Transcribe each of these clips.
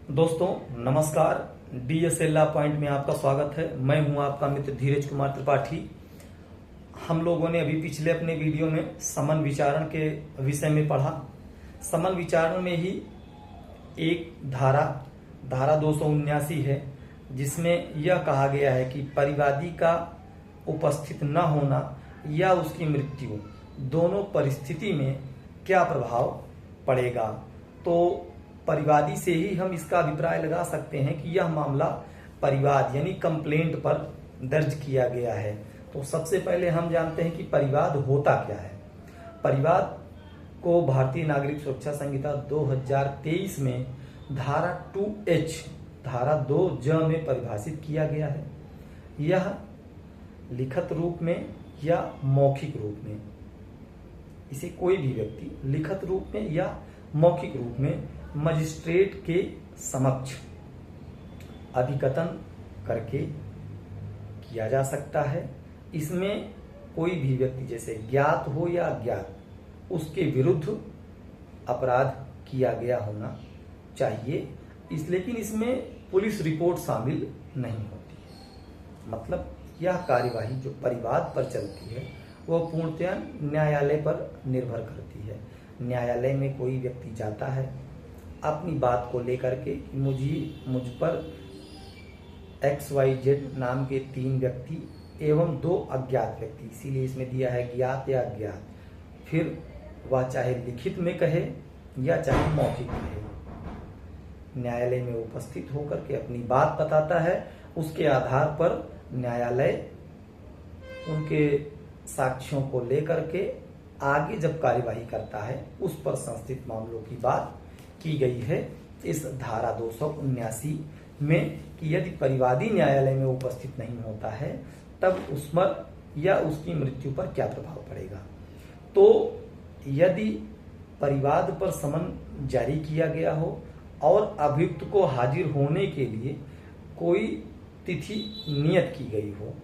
दोस्तों नमस्कार। DSLR point में आपका स्वागत है। मैं हूं आपका मित्र धीरज कुमार त्रिपाठी। हम लोगों ने अभी पिछले अपने वीडियो में समन विचारण के विषय में पढ़ा। समन विचारण में ही एक धारा 279 है, जिसमें यह कहा गया है कि परिवादी का उपस्थित न होना या उसकी मृत्यु दोनों परिस्थिति में क्या प्रभाव पड़ेगा। तो परिवादी से ही हम इसका अभिप्राय लगा सकते हैं कि यह मामला परिवाद यानी कंप्लेंट पर दर्ज किया गया है। तो सबसे पहले हम जानते हैं कि परिवाद होता क्या है। परिवाद को भारतीय नागरिक सुरक्षा संहिता 2023 में धारा 2H धारा 2J में परिभाषित किया गया है। यह लिखित रूप में या मौखिक रूप में, इसे कोई भी व्यक्ति लिखित रूप में या मौखिक रूप में मजिस्ट्रेट के समक्ष अभिकथन करके किया जा सकता है। इसमें कोई भी व्यक्ति जैसे ज्ञात हो या अज्ञात उसके विरुद्ध अपराध किया गया होना चाहिए। लेकिन इसमें पुलिस रिपोर्ट शामिल नहीं होती है। मतलब यह कार्यवाही जो परिवाद पर चलती है वह पूर्णतया न्यायालय पर निर्भर करती है। न्यायालय में कोई व्यक्ति जाता है अपनी बात को लेकर के, मुझ पर XYZ नाम के 3 व्यक्ति एवं 2 अज्ञात व्यक्ति, इसीलिए इसमें दिया है ज्ञात या अज्ञात। फिर वह चाहे लिखित में कहे या चाहे मौखिक कहे, न्यायालय में उपस्थित होकर के अपनी बात बताता है। उसके आधार पर न्यायालय उनके साक्ष्यों को लेकर के आगे जब कार्यवाही करता है उस पर संस्थित मामलों की बात की गई है इस धारा 279 में कि यदि परिवादी न्यायालय में उपस्थित नहीं होता है तब उस पर या उसकी मृत्यु पर क्या प्रभाव पड़ेगा। तो यदि परिवाद पर समन जारी किया गया हो और अभियुक्त को हाजिर होने के लिए कोई तिथि नियत की गई हो,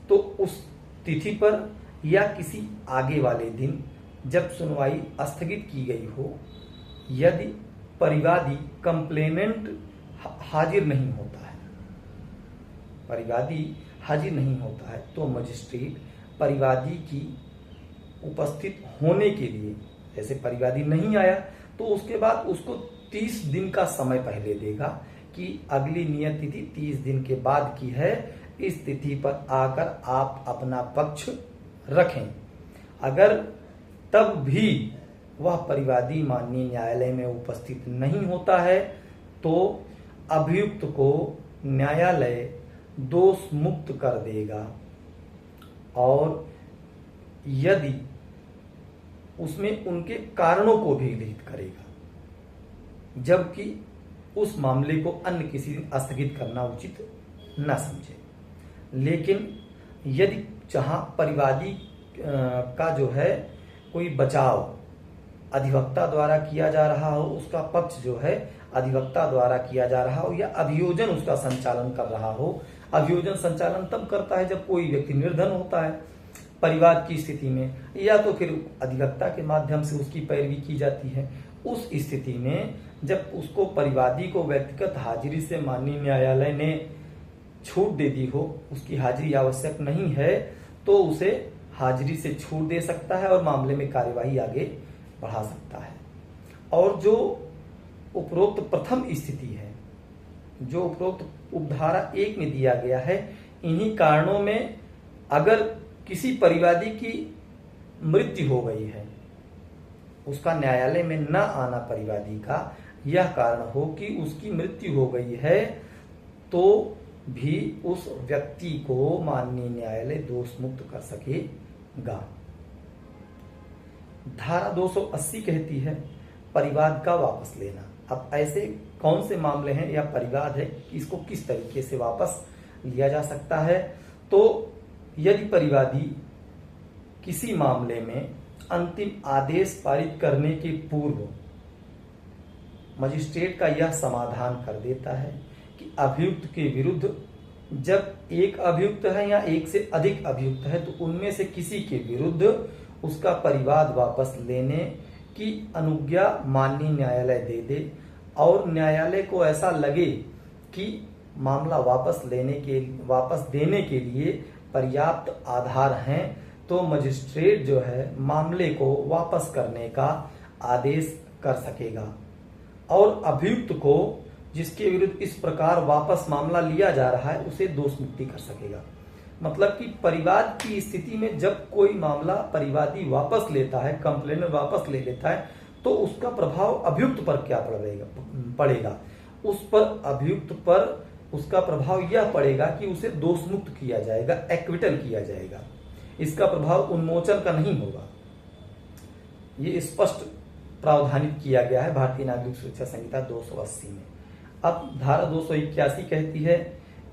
तो उस तिथि पर या किसी आगे वाले दिन जब सुनवाई स्थगित की गई हो, यदि परिवादी कंप्लेनेंट हाजिर नहीं होता है, परिवादी हाजिर नहीं होता है, तो मजिस्ट्रेट परिवादी की उपस्थित होने के लिए, जैसे परिवादी नहीं आया तो उसके बाद उसको 30 दिन का समय पहले देगा कि अगली नियत तिथि 30 दिन के बाद की है, इस तिथि पर आकर आप अपना पक्ष रखें। अगर तब भी वह परिवादी माननीय न्यायालय में उपस्थित नहीं होता है तो अभियुक्त को न्यायालय दोष मुक्त कर देगा और यदि उसमें उनके कारणों को भी लिखित करेगा, जबकि उस मामले को अन्य किसी दिन स्थगित करना उचित न समझे। लेकिन यदि जहां परिवादी का जो है कोई बचाव अधिवक्ता द्वारा किया जा रहा हो, उसका पक्ष जो है अधिवक्ता द्वारा किया जा रहा हो या अभियोजन उसका संचालन कर रहा हो। अभियोजन संचालन तब करता है जब कोई व्यक्ति निर्धन होता है परिवाद की स्थिति में, या तो फिर अधिवक्ता के माध्यम से उसकी पैरवी की जाती है। उस स्थिति में जब उसको परिवादी को व्यक्तिगत हाजिरी से माननीय न्यायालय ने छूट दे दी हो, उसकी हाजिरी आवश्यक नहीं है, तो उसे हाजिरी से छूट दे सकता है और मामले में कार्यवाही आगे बढ़ा सकता है। और जो उपरोक्त प्रथम स्थिति है, जो उपरोक्त उपधारा 1 में दिया गया है, इन्हीं कारणों में अगर किसी परिवादी की मृत्यु हो गई है, उसका न्यायालय में न आना परिवादी का यह कारण हो कि उसकी मृत्यु हो गई है, तो भी उस व्यक्ति को माननीय न्यायालय दोष मुक्त कर सकेगा। धारा 280 कहती है परिवाद का वापस लेना। अब ऐसे कौन से मामले हैं या परिवाद है कि इसको किस तरीके से वापस लिया जा सकता है। तो यदि परिवादी किसी मामले में अंतिम आदेश पारित करने के पूर्व मजिस्ट्रेट का यह समाधान कर देता है कि अभियुक्त के विरुद्ध, जब एक अभियुक्त है या एक से अधिक अभियुक्त है, तो उनमें से किसी के विरुद्ध उसका परिवाद वापस लेने की अनुज्ञा माननीय न्यायालय दे दे, और न्यायालय को ऐसा लगे कि मामला वापस देने के लिए पर्याप्त आधार हैं, तो मजिस्ट्रेट जो है मामले को वापस करने का आदेश कर सकेगा और अभियुक्त को जिसके विरुद्ध इस प्रकार वापस मामला लिया जा रहा है उसे दोष मुक्ति कर सकेगा। मतलब कि परिवाद की स्थिति में जब कोई मामला परिवादी वापस लेता है, कंप्लेनर वापस ले लेता है, तो उसका प्रभाव अभियुक्त पर क्या पड़ेगा? उस पर अभियुक्त पर उसका प्रभाव यह पड़ेगा कि उसे दोष मुक्त किया जाएगा, एक्विटल किया जाएगा। इसका प्रभाव उन्मोचन का नहीं होगा। ये स्पष्ट प्रावधानित किया गया है भारतीय नागरिक सुरक्षा संहिता 280 में। अब धारा 281 कहती है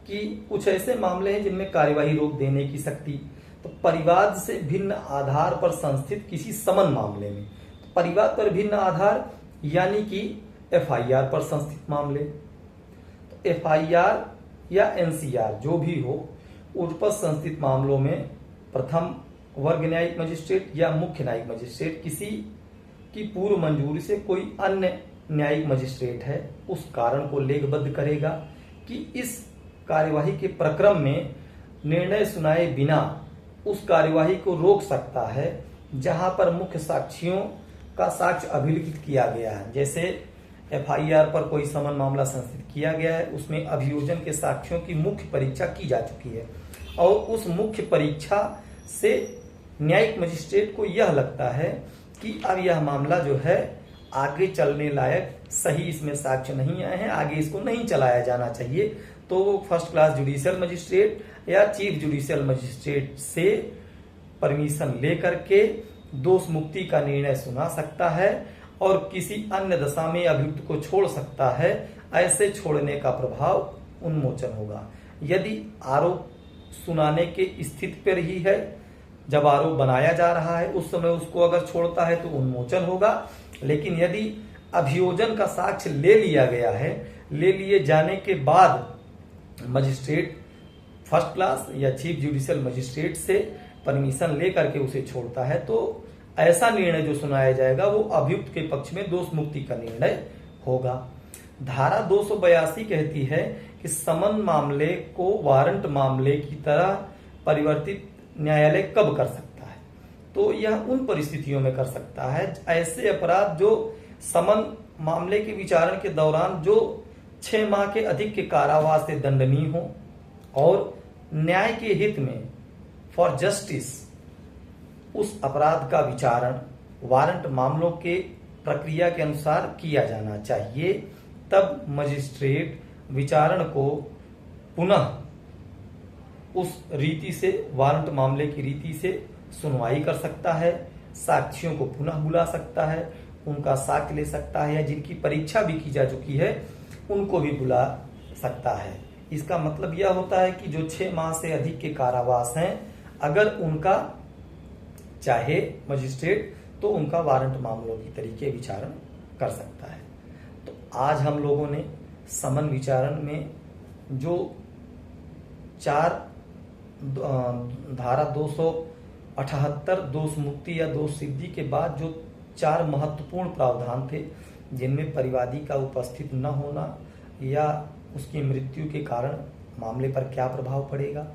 कि कुछ ऐसे मामले हैं जिनमें कार्यवाही रोक देने की शक्ति, तो परिवाद से भिन्न आधार पर संस्थित किसी समन मामले में, तो परिवाद पर भिन्न आधार यानी कि एफआईआर पर संस्थित मामले, तो एफआईआर या एनसीआर जो भी हो, उन पर संस्थित मामलों में प्रथम वर्ग न्यायिक मजिस्ट्रेट या मुख्य न्यायिक मजिस्ट्रेट किसी की पूर्व मंजूरी से कोई अन्य न्यायिक मजिस्ट्रेट है उस कारण को लेखबद्ध करेगा कि इस कार्यवाही के प्रक्रम में निर्णय सुनाए बिना उस कार्यवाही को रोक सकता है जहां पर मुख्य साक्षियों का साक्ष्य अभिलिखित किया गया है। जैसे एफआईआर पर कोई समन मामला संस्थित किया गया है, उसमें अभियोजन के साक्ष्यों की मुख्य परीक्षा की जा चुकी है और उस मुख्य परीक्षा से न्यायिक मजिस्ट्रेट को यह लगता है कि अब यह मामला जो है आगे चलने लायक, सही इसमें साक्ष्य नहीं आए हैं, आगे इसको नहीं चलाया जाना चाहिए, तो वो फर्स्ट क्लास जुडिशियल मजिस्ट्रेट या चीफ जुडिशियल मजिस्ट्रेट से परमिशन लेकर के दोष मुक्ति का निर्णय सुना सकता है और किसी अन्य दशा में अभियुक्त को छोड़ सकता है। ऐसे छोड़ने का प्रभाव उन्मोचन होगा। यदि आरोप सुनाने के स्थिति पर ही है, जब आरोप बनाया जा रहा है उस समय उसको अगर छोड़ता है तो उन्मोचन होगा। लेकिन यदि अभियोजन का साक्ष्य ले लिया गया है, ले लिए जाने के बाद मजिस्ट्रेट फर्स्ट क्लास या चीफ जुडिशियल मजिस्ट्रेट से परमिशन लेकर के उसे छोड़ता है, तो ऐसा निर्णय जो सुनाया जाएगा वो अभियुक्त के पक्ष में दोष मुक्ति का निर्णय होगा। धारा 282 कहती है कि समन मामले को वारंट मामले की तरह परिवर्तित न्यायालय कब कर सकता है, तो यह उन परिस्थितियों में कर सकता है ऐसे अपराध जो समन मामले के विचारण के दौरान जो 6 माह के अधिक के कारावास से दंडनीय हो और न्याय के हित में फॉर जस्टिस उस अपराध का विचारण वारंट मामलों के प्रक्रिया के अनुसार किया जाना चाहिए। तब मजिस्ट्रेट विचारण को पुनः उस रीति से, वारंट मामले की रीति से सुनवाई कर सकता है, साक्षियों को पुनः बुला सकता है, उनका साक्ष्य ले सकता है या जिनकी परीक्षा भी की जा चुकी है उनको भी बुला सकता है। इसका मतलब यह होता है कि जो 6 माह से अधिक के कारावास हैं, अगर उनका चाहे मजिस्ट्रेट तो उनका वारंट मामलों की तरीके विचारण कर सकता है। तो आज हम लोगों ने समन विचारण में जो 4 धारा 278 दोष मुक्ति या दोष सिद्धि के बाद जो 4 महत्वपूर्ण प्रावधान थे, जिनमें परिवादी का उपस्थित न होना या उसकी मृत्यु के कारण मामले पर क्या प्रभाव पड़ेगा,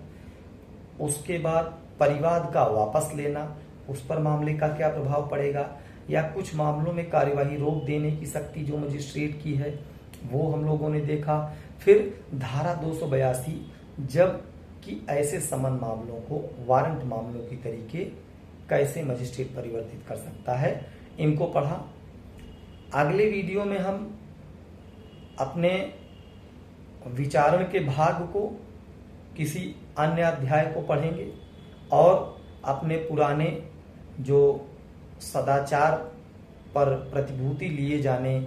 उसके बाद परिवाद का वापस लेना, उस पर मामले का क्या प्रभाव पड़ेगा, या कुछ मामलों में कार्यवाही रोक देने की शक्ति जो मजिस्ट्रेट की है वो हम लोगों ने देखा। फिर धारा 282 जब कि ऐसे समन मामलों को वारंट मामलों की तरीके कैसे मजिस्ट्रेट परिवर्तित कर सकता है, इनको पढ़ा। अगले वीडियो में हम अपने विचारण के भाग को किसी अन्य अध्याय को पढ़ेंगे और अपने पुराने जो सदाचार पर प्रतिभूति लिए जाने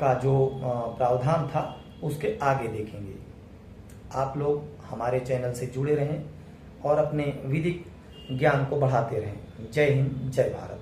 का जो प्रावधान था उसके आगे देखेंगे। आप लोग हमारे चैनल से जुड़े रहें और अपने विधिक ज्ञान को बढ़ाते रहें। जय हिंद, जय भारत।